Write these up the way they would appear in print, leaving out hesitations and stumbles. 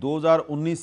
2019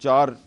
4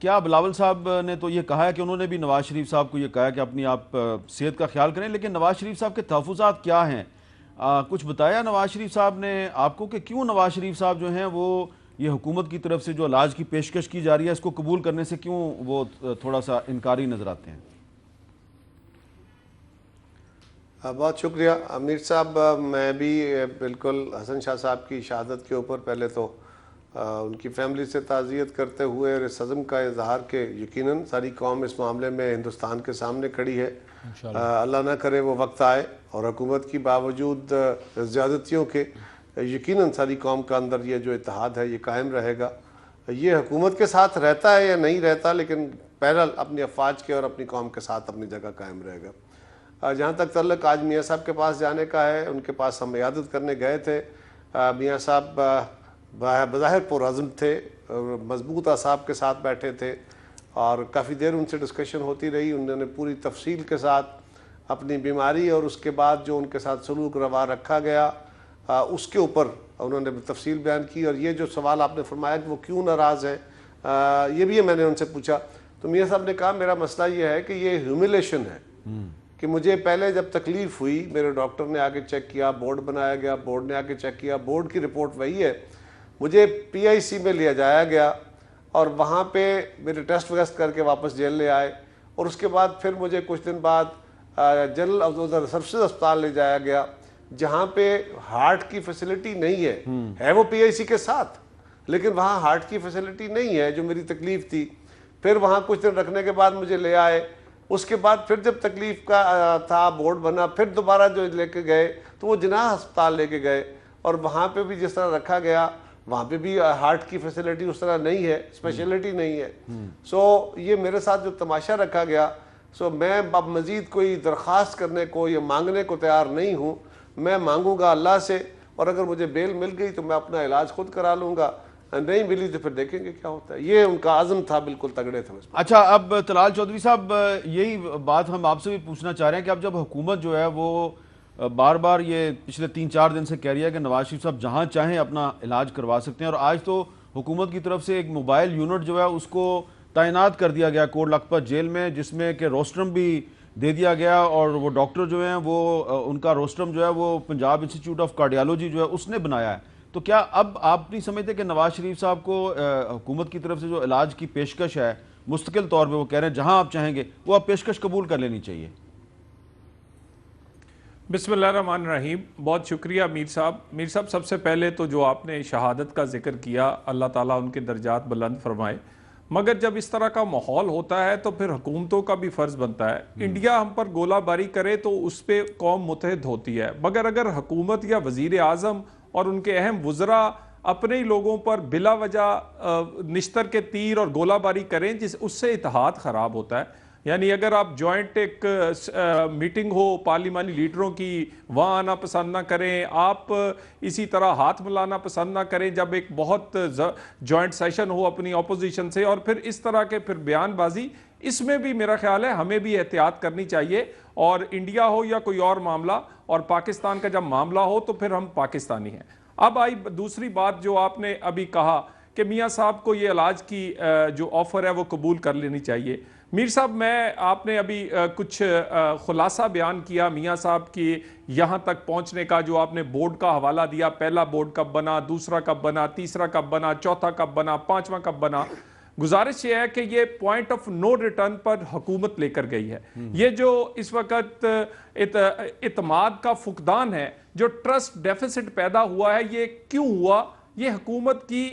کیا بلاول صاحب نے تو یہ کہا ہے کہ انہوں نے بھی نواز شریف صاحب کو یہ کہا ہے کہ اپنی آپ صحت کا خیال کریں، لیکن نواز شریف صاحب کے تحفظات کیا ہیں؟ کچھ بتایا نواز شریف صاحب نے آپ کو کہ کیوں نواز شریف صاحب جو ہیں وہ یہ حکومت کی طرف سے جو علاج کی پیشکش کی جا رہی ہے اس کو قبول کرنے سے کیوں وہ تھوڑا سا انکاری نظر آتے ہیں؟ بہت شکریہ امیر صاحب. میں بھی بالکل حسن شاہ صاحب کی شہادت کے اوپر پہلے تو ان کی فیملی سے تعزیت کرتے ہوئے اور اس عزم کا اظہار کہ یقیناً ساری قوم اس معاملے میں ہندوستان کے سامنے کھڑی ہے. اللہ نہ کرے وہ وقت آئے اور حکومت کی باوجود زیادتیوں کے یقیناً ساری قوم کا اندر یہ جو اتحاد ہے یہ قائم رہے گا. یہ حکومت کے ساتھ رہتا ہے یا نہیں رہتا، لیکن بہرحال اپنی افواج کے اور اپنی قوم کے ساتھ اپنی جگہ قائم رہے گا. جہاں تک تعلق آج میاں صاحب کے پاس جانے کا ہے، ان کے پاس ہم عیادت کرنے گئے تھے. میاں صاحب بظاہر پرعزم تھے، مضبوط اعصاب کے ساتھ بیٹھے تھے اور کافی دیر ان سے ڈسکشن ہوتی رہی. انہوں نے پوری تفصیل کے ساتھ اپنی بیماری اور اس کے بعد جو ان کے ساتھ سلوک روا رکھا گیا اس کے اوپر انہوں نے تفصیل بیان کی. اور یہ جو سوال آپ نے فرمایا کہ وہ کیوں ناراض ہیں، یہ بھی میں نے ان سے پوچھا تو میاں صاحب نے کہا میرا مسئلہ یہ ہے کہ یہ ہیوملیشن ہے کہ مجھے پہلے جب تکلیف ہوئی میرے ڈاکٹر نے آگے چیک کیا، بورڈ بنایا گیا، بورڈ نے آگے چیک کیا، بورڈ کی رپورٹ وہی ہے. مجھے پی آئی سی میں لیا جایا گیا اور وہاں پہ میرے ٹیسٹ ویسٹ کر کے واپس جیل لے آئے اور اس کے بعد پھر مجھے کچھ دن بعد جنرل ادھر سروسز اسپتال لے جایا گیا جہاں پہ ہارٹ کی فیسلٹی نہیں ہے وہ پی آئی سی کے ساتھ، لیکن وہاں ہارٹ کی فیسلٹی نہیں ہے جو میری تکلیف تھی. پھر وہاں کچھ دن رکھنے کے بعد مجھے لے آئے. اس کے بعد پھر جب تکلیف کا تھا بورڈ بنا، پھر دوبارہ جو لے کے گئے تو وہ جناح ہسپتال لے کے گئے اور وہاں پہ بھی جس طرح رکھا گیا وہاں پہ بھی ہارٹ کی فیسلٹی اس طرح نہیں ہے، اسپیشلٹی نہیں ہے. سو یہ میرے ساتھ جو تماشا رکھا گیا، سو میں اب مزید کوئی درخواست کرنے کو یا مانگنے کو تیار نہیں ہوں. میں مانگوں گا اللہ سے اور اگر مجھے بیل مل گئی تو میں اپنا علاج خود کرا لوں گا، نہیں ملی تو پھر دیکھیں گے کیا ہوتا ہے. یہ ان کا عزم تھا، بالکل تگڑے تھے. اچھا، اب طلال چودھری صاحب یہی بات ہم آپ سے بھی پوچھنا چاہ رہے ہیں کہ اب جب حکومت جو ہے وہ بار بار یہ پچھلے 3-4 دن سے کہہ رہی ہے کہ نواز شریف صاحب جہاں چاہیں اپنا علاج کروا سکتے ہیں، اور آج تو حکومت کی طرف سے ایک موبائل یونٹ جو ہے اس کو تعینات کر دیا گیا کوٹ لکھپت جیل میں، جس میں کہ روسٹرم بھی دے دیا گیا اور وہ ڈاکٹر جو ہیں وہ ان کا روسٹرم جو ہے وہ پنجاب انسٹیٹیوٹ آف کارڈیالوجی جو ہے اس نے بنایا ہے. تو کیا اب آپ نہیں سمجھتے کہ نواز شریف صاحب کو حکومت کی طرف سے جو علاج کی پیشکش ہے مستقل طور پہ وہ کہہ رہے ہیں جہاں آپ چاہیں گے وہ آپ پیشکش قبول کر لینی چاہیے؟ بسم اللہ الرحمن الرحیم. بہت شکریہ میر صاحب. میر صاحب سب سے پہلے تو جو آپ نے شہادت کا ذکر کیا، اللہ تعالیٰ ان کے درجات بلند فرمائے. مگر جب اس طرح کا ماحول ہوتا ہے تو پھر حکومتوں کا بھی فرض بنتا ہے. انڈیا ہم پر گولہ باری کرے تو اس پہ قوم متحد ہوتی ہے، مگر اگر حکومت یا وزیر اعظم اور ان کے اہم وزراء اپنے ہی لوگوں پر بلا وجہ نشتر کے تیر اور گولہ باری کریں اس سے اتحاد خراب ہوتا ہے. یعنی اگر آپ جوائنٹ ایک میٹنگ ہو پارلیمانی لیڈروں کی، وہاں آنا پسند نہ کریں، آپ اسی طرح ہاتھ ملانا پسند نہ کریں جب ایک بہت جوائنٹ سیشن ہو اپنی اپوزیشن سے، اور پھر اس طرح کے پھر بیان بازی، اس میں بھی میرا خیال ہے ہمیں بھی احتیاط کرنی چاہیے. اور انڈیا ہو یا کوئی اور معاملہ، اور پاکستان کا جب معاملہ ہو تو پھر ہم پاکستانی ہیں. اب آئی دوسری بات جو آپ نے ابھی کہا کہ میاں صاحب کو یہ علاج کی جو آفر ہے وہ قبول کر لینی چاہیے. میر صاحب آپ نے ابھی کچھ خلاصہ بیان کیا میاں صاحب کی یہاں تک پہنچنے کا، جو آپ نے بورڈ کا حوالہ دیا، پہلا بورڈ کب بنا، دوسرا کب بنا، تیسرا کب بنا، چوتھا کب بنا، پانچواں کب بنا. گزارش یہ ہے کہ یہ پوائنٹ آف نو ریٹرن پر حکومت لے کر گئی ہے. یہ جو اس وقت اعتماد کا فقدان ہے، جو ٹرسٹ ڈیفیسٹ پیدا ہوا ہے، یہ کیوں ہوا؟ یہ حکومت کی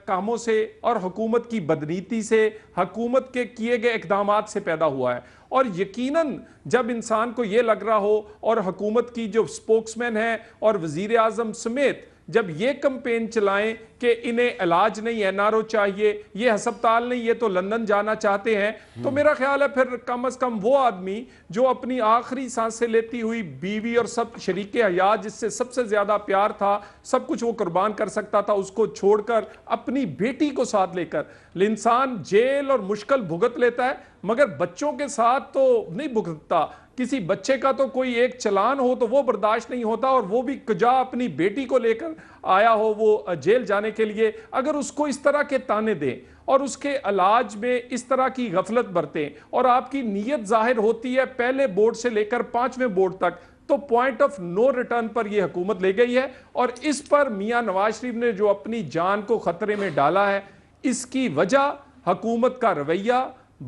کاموں سے اور حکومت کی بدنیتی سے، حکومت کے کیے گئے اقدامات سے پیدا ہوا ہے. اور یقیناً جب انسان کو یہ لگ رہا ہو اور حکومت کی جو سپوکس مین ہے اور وزیر اعظم سمیت جب یہ کمپین چلائیں کہ انہیں علاج نہیں، این آر او چاہیے، یہ ہسپتال نہیں، یہ تو لندن جانا چاہتے ہیں، تو میرا خیال ہے پھر کم از کم وہ آدمی جو اپنی آخری سانسیں لیتی ہوئی بیوی اور سب شریک حیات جس سے سب سے زیادہ پیار تھا، سب کچھ وہ قربان کر سکتا تھا، اس کو چھوڑ کر اپنی بیٹی کو ساتھ لے کر انسان جیل اور مشکل بھگت لیتا ہے، مگر بچوں کے ساتھ تو نہیں بھگتتا. کسی بچے کا تو کوئی ایک چلان ہو تو وہ برداشت نہیں ہوتا، اور وہ بھی کجا اپنی بیٹی کو لے کر آیا ہو وہ جیل جانے کے لیے. اگر اس کو اس طرح کے تانے دیں اور اس کے علاج میں اس طرح کی غفلت برتیں اور آپ کی نیت ظاہر ہوتی ہے پہلے بورڈ سے لے کر 5ویں بورڈ تک، تو پوائنٹ آف نو ریٹرن پر یہ حکومت لے گئی ہے، اور اس پر میاں نواز شریف نے جو اپنی جان کو خطرے میں ڈالا ہے، اس کی وجہ حکومت کا رویہ،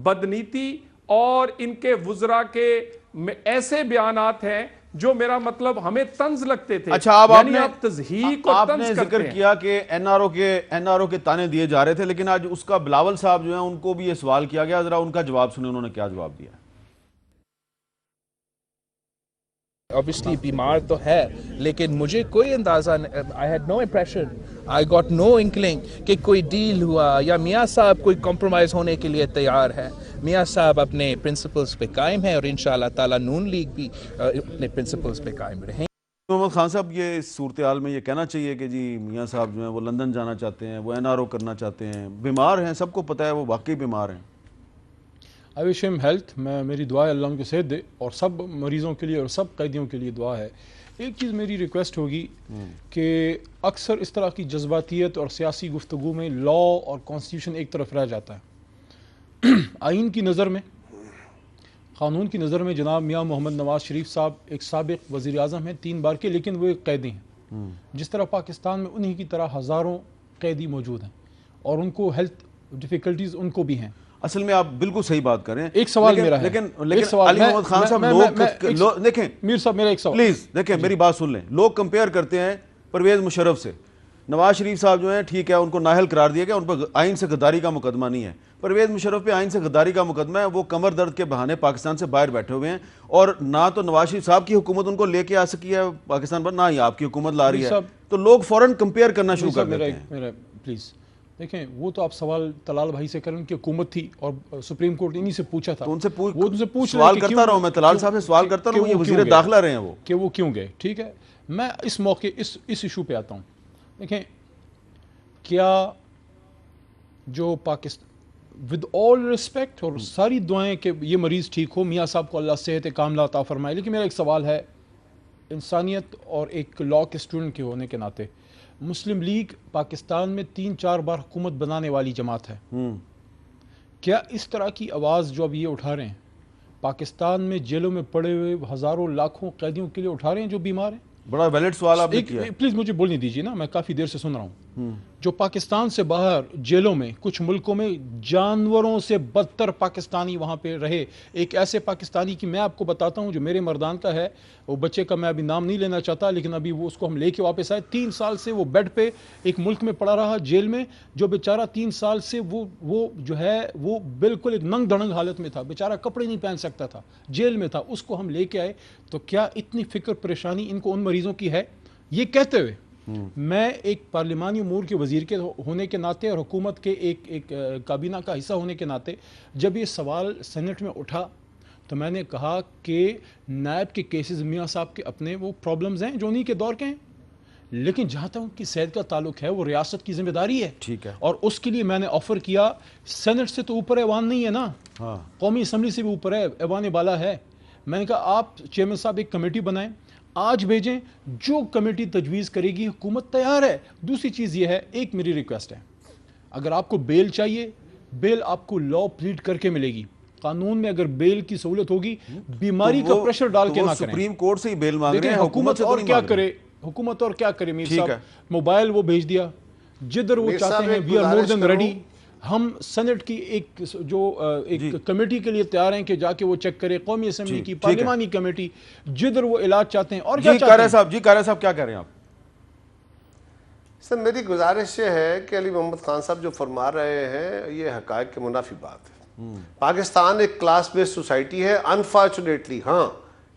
بدنیتی اور ان کے وزراء کے ایسے بیانات ہیں جو میرا مطلب ہمیں طنز لگتے تھے. اچھا آپ یعنی آپ تضحیک اور آپ طنز نے کرتے ذکر ہیں. کیا کہ این آر او کے تانے دیے جا رہے تھے، لیکن آج اس کا بلاول صاحب جو ہیں ان کو بھی یہ سوال کیا گیا، ذرا ان کا جواب سنیں انہوں نے کیا جواب دیا. obviously بیمار تو ہے لیکن مجھے کوئی اندازہ I had no impression, I got no inkling کہ کوئی ڈیل ہوا یا میاں صاحب کوئی کمپرومائز ہونے کے لیے تیار ہے. میاں صاحب اپنے پرنسپلز پہ قائم ہیں اور انشاءاللہ تعالیٰ نون لیگ بھی اپنے پرنسپلز پہ قائم رہیں. محمد خان صاحب، یہ اس صورتحال میں یہ کہنا چاہیے کہ جی میاں صاحب جو ہیں وہ لندن جانا چاہتے ہیں، وہ این آر او کرنا چاہتے ہیں، بیمار ہیں، سب کو پتہ ہے وہ واقعی بیمار ہیں. I wish him health. میری دعا ہے اللہ ان کو صحت دے، اور سب مریضوں کے لیے اور سب قیدیوں کے لیے دعا ہے. ایک چیز میری ریکویسٹ ہوگی کہ اکثر اس طرح کی جذباتیت اور سیاسی گفتگو میں لا اور کانسٹیٹیوشن ایک طرف رہ جاتا ہے. آئین کی نظر میں، قانون کی نظر میں جناب میاں محمد نواز شریف صاحب ایک سابق وزیر اعظم ہیں 3 بار کے، لیکن وہ ایک قیدی ہیں. جس طرح پاکستان میں انہی کی طرح ہزاروں قیدی موجود ہیں اور ان کو ہیلتھ ڈیفیکلٹیز ان کو بھی ہیں. اصل میں آپ بالکل صحیح بات کر رہے ہیں. ایک سوال میرا ہے، لیکن علی محمد خان صاحب دیکھیں میر صاحب میرا ایک سوال پلیز دیکھیں میری بات سن لیں. لوگ کمپیئر کرتے ہیں پرویز مشرف سے. نواز شریف صاحب جو ہیں ٹھیک ہے ان کو نااہل قرار دیا گیا، ان پر آئین سے غداری کا مقدمہ نہیں ہے. پرویز مشرف پہ آئین سے غداری کا مقدمہ ہے. وہ کمر درد کے بہانے پاکستان سے باہر بیٹھے ہوئے ہیں، اور نہ تو نواز شریف صاحب کی حکومت ان کو لے کے آ سکی ہے پاکستان پر، نہ ہی آپ کی حکومت لا رہی ہے. تو لوگ فوراً کمپیئر کرنا شروع کر دیتے ہیں. میرا پلیز دیکھیں، وہ تو آپ سوال طلال بھائی سے کریں کہ حکومت تھی اور سپریم کورٹ انہی سے پوچھا تھا. تو ان سے پوچھ سوال کرتا رہا ہوں، میں طلال صاحب سے سوال کرتا رہا ہوں، یہ وزیر داخلہ رہے ہیں کہ وہ کیوں گئے. ٹھیک ہے، میں اس موقع اس ایشو پہ آتا ہوں. دیکھیں، کیا جو پاکستان ود آل ریسپیکٹ اور ساری دعائیں کہ یہ مریض ٹھیک ہو، میاں صاحب کو اللہ صحت کاملہ عطا فرمائے، لیکن میرا ایک سوال ہے انسانیت اور ایک لا کے اسٹوڈنٹ کے ہونے کے ناطے. مسلم لیگ پاکستان میں 3-4 بار حکومت بنانے والی جماعت ہے. کیا اس طرح کی آواز جو اب یہ اٹھا رہے ہیں پاکستان میں جیلوں میں پڑے ہوئے ہزاروں لاکھوں قیدیوں کے لیے اٹھا رہے ہیں جو بیمار ہیں؟ بڑا ویلڈ سوال آپ نے کیا. پلیز مجھے بولنے دیجیے نا، میں کافی دیر سے سن رہا ہوں. جو پاکستان سے باہر جیلوں میں، کچھ ملکوں میں جانوروں سے بدتر پاکستانی وہاں پہ رہے. ایک ایسے پاکستانی کی میں آپ کو بتاتا ہوں جو میرے مردان کا ہے، وہ بچے کا میں ابھی نام نہیں لینا چاہتا، لیکن ابھی وہ اس کو ہم لے کے واپس آئے. 3 سال سے وہ بیڈ پہ ایک ملک میں پڑا رہا جیل میں، جو بیچارہ 3 سال سے وہ جو ہے وہ بالکل ایک ننگ دھڑنگ حالت میں تھا، بیچارہ کپڑے نہیں پہن سکتا تھا، جیل میں تھا. اس کو ہم لے کے آئے. تو کیا اتنی فکر پریشانی ان کو ان مریضوں کی ہے؟ یہ کہتے ہوئے میں ایک پارلیمانی امور کے وزیر کے ہونے کے ناطے اور حکومت کے ایک کابینہ کا حصہ ہونے کے ناطے جب یہ سوال سینٹ میں اٹھا تو میں نے کہا کہ نیب کے کیسز میاں صاحب کے اپنے وہ پرابلمز ہیں جو انہی کے دور کے ہیں، لیکن جہاں تک ان کی صحت کا تعلق ہے وہ ریاست کی ذمہ داری ہے. ٹھیک ہے، اور اس کے لیے میں نے آفر کیا. سینٹ سے تو اوپر ایوان نہیں ہے نا، قومی اسمبلی سے بھی اوپر ہے، ایوان بالا ہے. میں نے کہا آپ چیئرمین صاحب ایک کمیٹی بنائیں، آج بھیجیں، جو کمیٹی تجویز کرے گی حکومت تیار ہے. دوسری چیز یہ ہے، ایک میری ریکویسٹ ہے، اگر آپ کو بیل چاہیے، بیل آپ کو لا پلیڈ کر کے ملے گی. قانون میں اگر بیل کی سہولت ہوگی، بیماری کا پریشر ڈال کے نہ کریں. سپریم کورٹ سے ہی بیل مانگ رہے ہیں، حکومت اور کیا کرے، حکومت اور کیا کرے. میر صاحب موبائل وہ بھیج دیا جدھر وہ چاہتے ہیں. We are more than ready. ہم سینٹ کی ایک کمیٹی کے لیے تیار ہیں کہ جا کے وہ چیک کرے، قومی اسمبلی کی پارلیمانی کمیٹی، جدھر وہ علاج چاہتے ہیں. اور کیا چاہتے ہیں؟ جی قارئ صاحب کیا کہہ رہے ہیں آپ؟ سر میری گزارش یہ ہے کہ علی محمد خان صاحب جو فرما رہے ہیں یہ حقائق کے منافی بات ہے. پاکستان ایک کلاس بیس سوسائٹی ہے انفارچونیٹلی. ہاں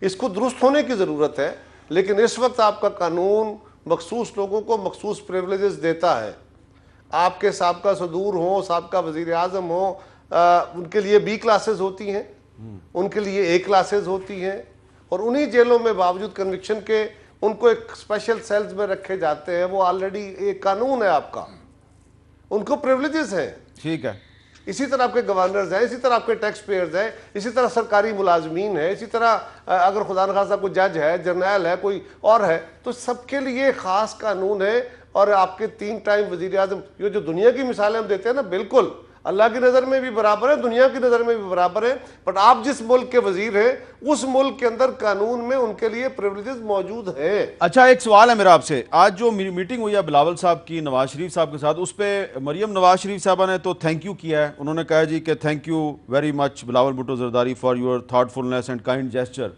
اس کو درست ہونے کی ضرورت ہے، لیکن اس وقت آپ کا قانون مخصوص لوگوں کو مخصوص پریولیجز دیتا ہے. آپ کے سابقہ صدور ہوں، سابقہ وزیر اعظم ہوں، ان کے لیے B کلاسز ہوتی ہیں، ان کے لیے A کلاسز ہوتی ہیں، اور انہی جیلوں میں باوجود کنوکشن کے ان کو ایک اسپیشل سیلز میں رکھے جاتے ہیں. وہ آلریڈی ایک قانون ہے آپ کا، ان کو پریولیجز ہیں. ٹھیک ہے. اسی طرح آپ کے گورنرز ہیں، اسی طرح آپ کے ٹیکس پیئرز ہیں، اسی طرح سرکاری ملازمین ہیں، اسی طرح اگر خدا نخواستہ کوئی جج ہے، جرنیل ہے، کوئی اور ہے، تو سب کے لیے خاص قانون ہے. اور آپ کے 3 ٹائم وزیر اعظم، یہ جو دنیا کی مثالیں ہم دیتے ہیں نا، بالکل اللہ کی نظر میں بھی برابر ہیں, دنیا کی نظر میں بھی برابر ہیں, بٹ آپ جس ملک کے وزیر ہیں اس ملک کے اندر قانون میں ان کے لیے پریولیجز موجود ہیں. اچھا ایک سوال ہے میرا آپ سے, آج جو میٹنگ ہوئی ہے بلاول صاحب کی نواز شریف صاحب کے ساتھ, اس پہ مریم نواز شریف صاحبہ نے تو تھینک یو کیا ہے, انہوں نے کہا جی کہ thank you very much Bilawal Bhutto Zardari for your thoughtfulness and kind gesture.